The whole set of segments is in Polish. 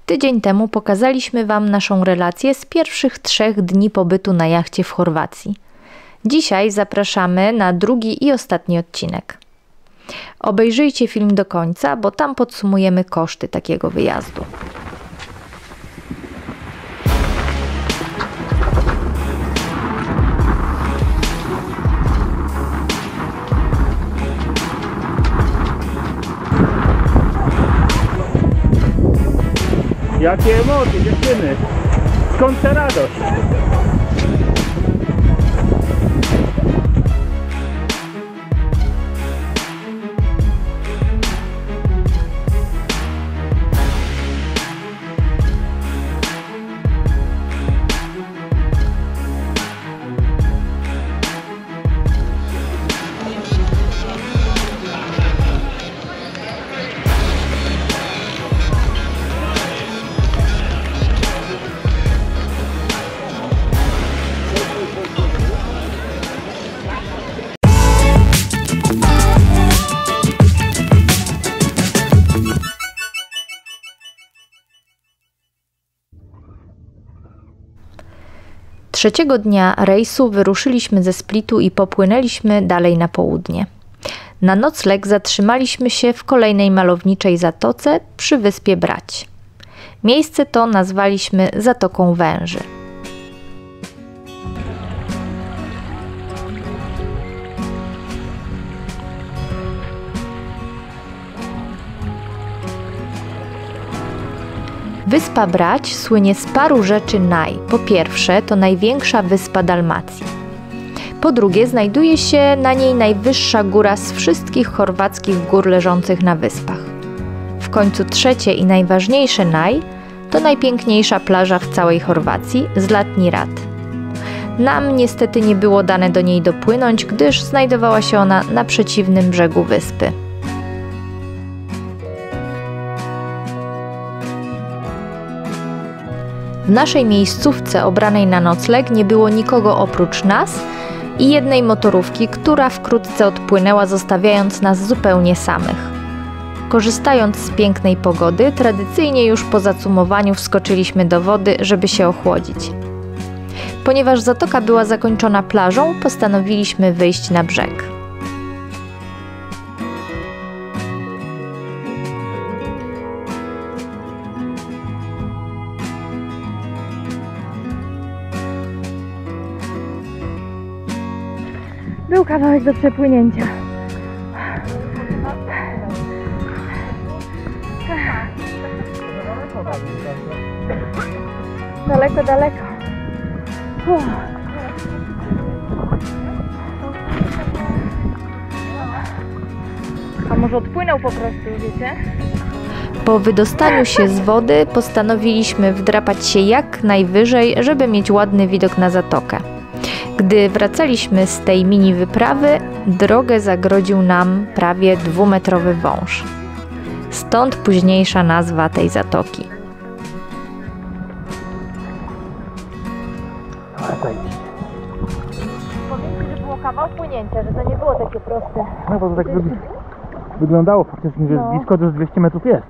Tydzień temu pokazaliśmy Wam naszą relację z pierwszych 3 dni pobytu na jachcie w Chorwacji. Dzisiaj zapraszamy na drugi i ostatni odcinek. Obejrzyjcie film do końca, bo tam podsumujemy koszty takiego wyjazdu. Jakie emocje, dziewczyny! Skąd ta radość? Trzeciego dnia rejsu wyruszyliśmy ze Splitu i popłynęliśmy dalej na południe. Na nocleg zatrzymaliśmy się w kolejnej malowniczej zatoce przy wyspie Brać. Miejsce to nazwaliśmy Zatoką Węży. Wyspa Brać słynie z paru rzeczy Po pierwsze, to największa wyspa Dalmacji. Po drugie, znajduje się na niej najwyższa góra z wszystkich chorwackich gór leżących na wyspach. W końcu trzecie i najważniejsze to najpiękniejsza plaża w całej Chorwacji, Zlatni Rat. Nam niestety nie było dane do niej dopłynąć, gdyż znajdowała się ona na przeciwnym brzegu wyspy. W naszej miejscówce obranej na nocleg nie było nikogo oprócz nas i jednej motorówki, która wkrótce odpłynęła, zostawiając nas zupełnie samych. Korzystając z pięknej pogody, tradycyjnie już po zacumowaniu wskoczyliśmy do wody, żeby się ochłodzić. Ponieważ zatoka była zakończona plażą, postanowiliśmy wyjść na brzeg. Był kawałek do przepłynięcia. Daleko, daleko. A może odpłynął po prostu, wiecie? Po wydostaniu się z wody postanowiliśmy wdrapać się jak najwyżej, żeby mieć ładny widok na zatokę. Gdy wracaliśmy z tej mini wyprawy, drogę zagrodził nam prawie 2-metrowy wąż. Stąd późniejsza nazwa tej zatoki. Powiedzcie, że było kawał płynięcia, że to nie było takie proste. No bo to tak wyglądało faktycznie, że blisko do 200 metrów jest.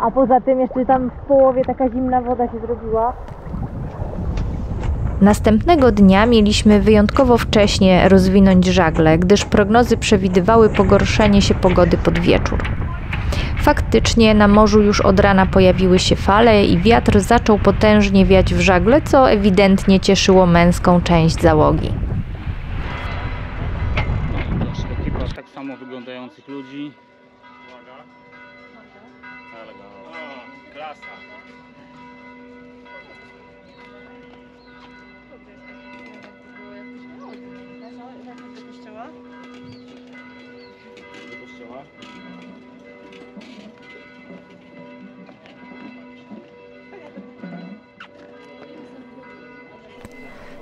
A poza tym jeszcze tam w połowie taka zimna woda się zrobiła. Następnego dnia mieliśmy wyjątkowo wcześnie rozwinąć żagle, gdyż prognozy przewidywały pogorszenie się pogody pod wieczór. Faktycznie na morzu już od rana pojawiły się fale i wiatr zaczął potężnie wiać w żagle, co ewidentnie cieszyło męską część załogi. Ekipa tak samo wyglądających ludzi. Klasa.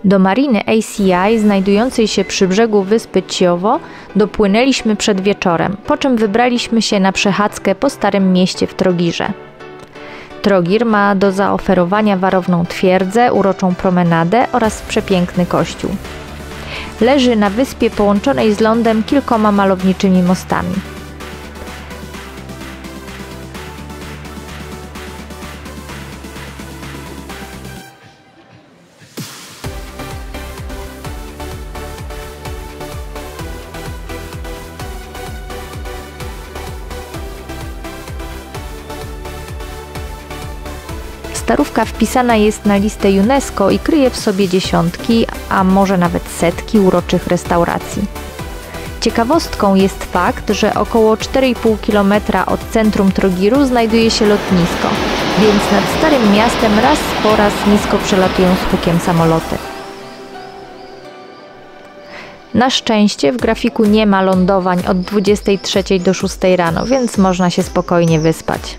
Do mariny ACI, znajdującej się przy brzegu wyspy Ciowo, dopłynęliśmy przed wieczorem, po czym wybraliśmy się na przechadzkę po Starym Mieście w Trogirze. Trogir ma do zaoferowania warowną twierdzę, uroczą promenadę oraz przepiękny kościół. Leży na wyspie połączonej z lądem kilkoma malowniczymi mostami. Starówka wpisana jest na listę UNESCO i kryje w sobie dziesiątki, a może nawet setki uroczych restauracji. Ciekawostką jest fakt, że około 4,5 km od centrum Trogiru znajduje się lotnisko, więc nad Starym Miastem raz po raz nisko przelatują z hukiem samoloty. Na szczęście w grafiku nie ma lądowań od 23 do 6 rano, więc można się spokojnie wyspać.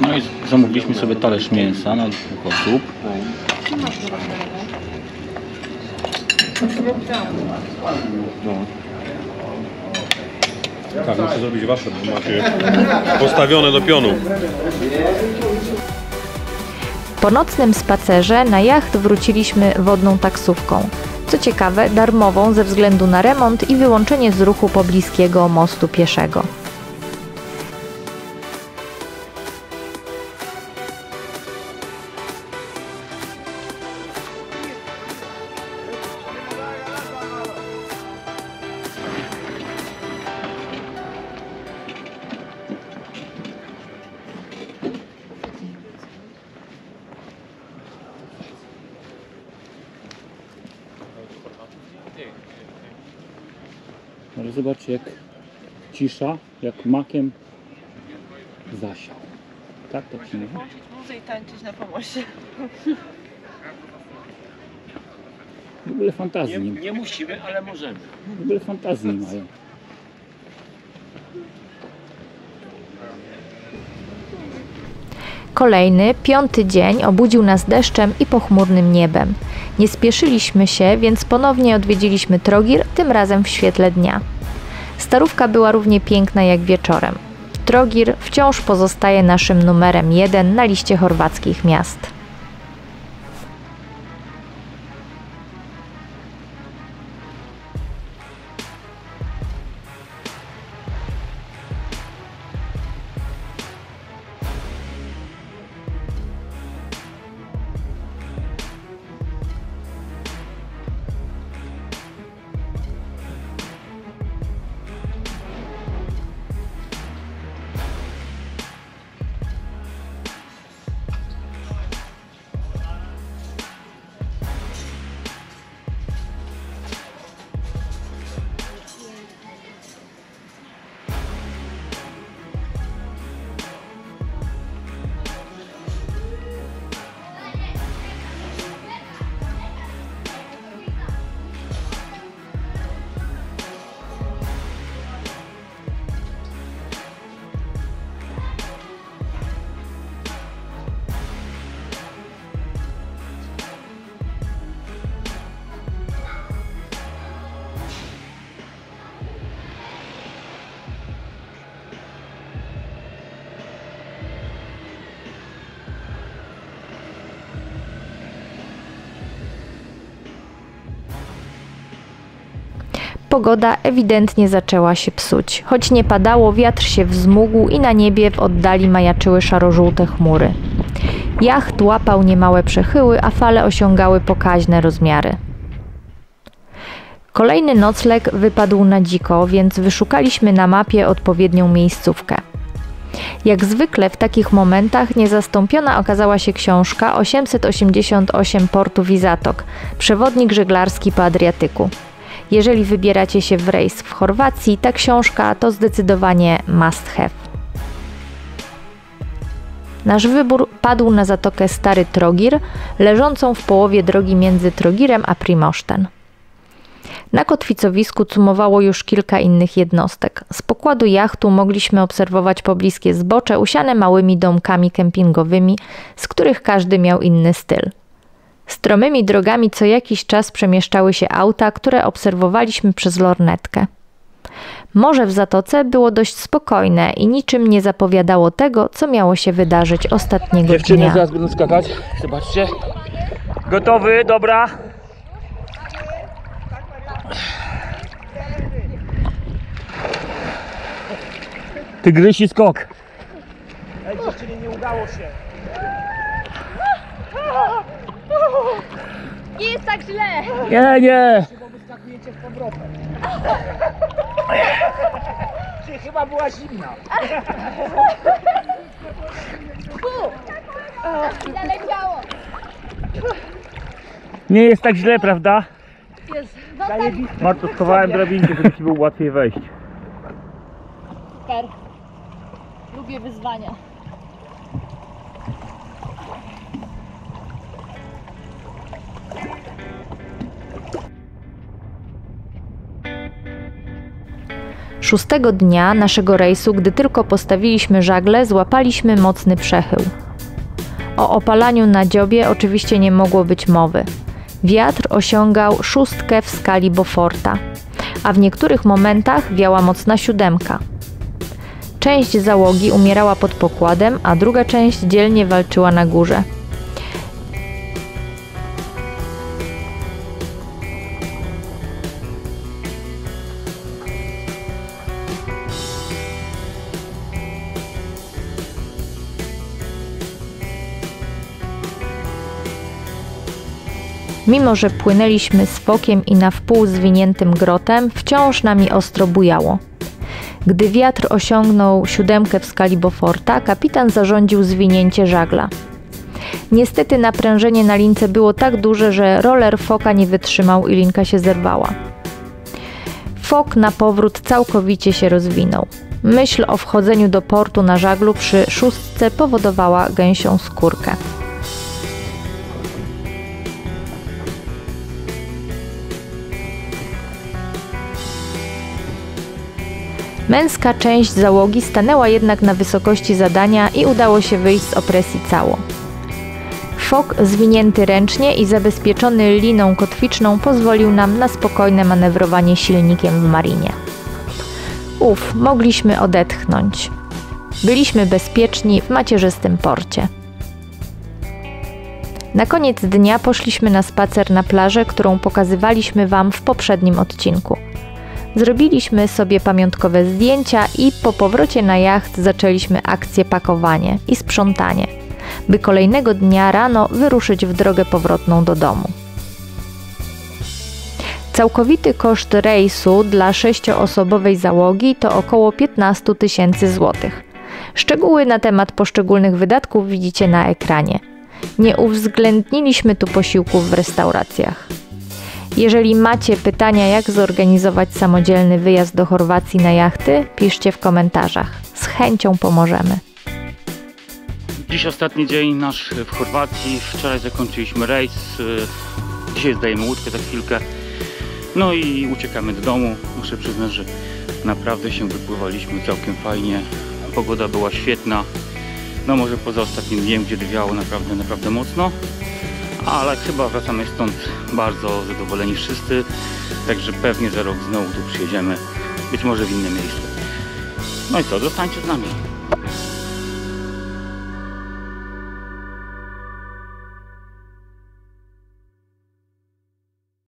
No i zamówiliśmy sobie talerz mięsa na 2 osób. Tak, muszę zrobić wasze, bo macie postawione do pionu. Po nocnym spacerze na jacht wróciliśmy wodną taksówką. Co ciekawe, darmową ze względu na remont i wyłączenie z ruchu pobliskiego mostu pieszego. Ale zobaczcie, jak cisza, jak makiem zasiał. Tak to się mówi? Muszę i tańczyć na pomoście. W ogóle fantazji nie, Nie musimy, ale możemy. w ogóle fantazji nie mają. Kolejny, 5. dzień obudził nas deszczem i pochmurnym niebem. Nie spieszyliśmy się, więc ponownie odwiedziliśmy Trogir, tym razem w świetle dnia. Starówka była równie piękna jak wieczorem. Trogir wciąż pozostaje naszym numerem 1 na liście chorwackich miast. Pogoda ewidentnie zaczęła się psuć. Choć nie padało, wiatr się wzmógł i na niebie w oddali majaczyły szaro-żółte chmury. Jacht łapał niemałe przechyły, a fale osiągały pokaźne rozmiary. Kolejny nocleg wypadł na dziko, więc wyszukaliśmy na mapie odpowiednią miejscówkę. Jak zwykle w takich momentach niezastąpiona okazała się książka 888 portów i zatok, przewodnik żeglarski po Adriatyku. Jeżeli wybieracie się w rejs w Chorwacji, ta książka to zdecydowanie must have. Nasz wybór padł na zatokę Stary Trogir, leżącą w połowie drogi między Trogirem a Primoszten. Na kotwicowisku cumowało już kilka innych jednostek. Z pokładu jachtu mogliśmy obserwować pobliskie zbocze usiane małymi domkami kempingowymi, z których każdy miał inny styl. Stromymi drogami co jakiś czas przemieszczały się auta, które obserwowaliśmy przez lornetkę. Morze w zatoce było dość spokojne i niczym nie zapowiadało tego, co miało się wydarzyć ostatniego Dziewczyny dnia. zaraz będą skakać. Zobaczcie. Gotowy, dobra. Tygrysi skok. Ej, dziewczynie, nie udało się. Nie jest tak źle! Nie. Bo wyskakujecie z powrotem. Czy chyba była zimna? Zaleciało! Nie jest tak źle, prawda? Zajebiste. Marto, schowałem drabinkę, żeby ci było łatwiej wejść. Super. Lubię wyzwania. Szóstego dnia naszego rejsu, gdy tylko postawiliśmy żagle, złapaliśmy mocny przechył. O opalaniu na dziobie oczywiście nie mogło być mowy. Wiatr osiągał 6 w skali Beauforta, a w niektórych momentach wiała mocna 7. Część załogi umierała pod pokładem, a druga część dzielnie walczyła na górze. Mimo że płynęliśmy z fokiem i na wpół zwiniętym grotem, wciąż nami ostro bujało. Gdy wiatr osiągnął 7 w skali Beauforta, kapitan zarządził zwinięcie żagla. Niestety naprężenie na lince było tak duże, że roller foka nie wytrzymał i linka się zerwała. Fok na powrót całkowicie się rozwinął. Myśl o wchodzeniu do portu na żaglu przy 6 powodowała gęsią skórkę. Męska część załogi stanęła jednak na wysokości zadania i udało się wyjść z opresji cało. Fok zwinięty ręcznie i zabezpieczony liną kotwiczną pozwolił nam na spokojne manewrowanie silnikiem w marinie. Mogliśmy odetchnąć. Byliśmy bezpieczni w macierzystym porcie. Na koniec dnia poszliśmy na spacer na plażę, którą pokazywaliśmy Wam w poprzednim odcinku. Zrobiliśmy sobie pamiątkowe zdjęcia i po powrocie na jacht zaczęliśmy akcję pakowanie i sprzątanie, by kolejnego dnia rano wyruszyć w drogę powrotną do domu. Całkowity koszt rejsu dla 6-osobowej załogi to około 15 000 złotych. Szczegóły na temat poszczególnych wydatków widzicie na ekranie. Nie uwzględniliśmy tu posiłków w restauracjach. Jeżeli macie pytania, jak zorganizować samodzielny wyjazd do Chorwacji na jachty, piszcie w komentarzach. Z chęcią pomożemy. Dziś ostatni dzień nasz w Chorwacji. Wczoraj zakończyliśmy rejs. Dzisiaj zdajemy łódkę za chwilkę. No i uciekamy do domu. Muszę przyznać, że naprawdę się wypływaliśmy całkiem fajnie. Pogoda była świetna. No może poza ostatnim dniem, gdzie wiało naprawdę mocno. Ale chyba wracamy stąd bardzo zadowoleni wszyscy. Także pewnie za rok znowu tu przyjedziemy. Być może w inne miejsce. No i co, zostańcie z nami.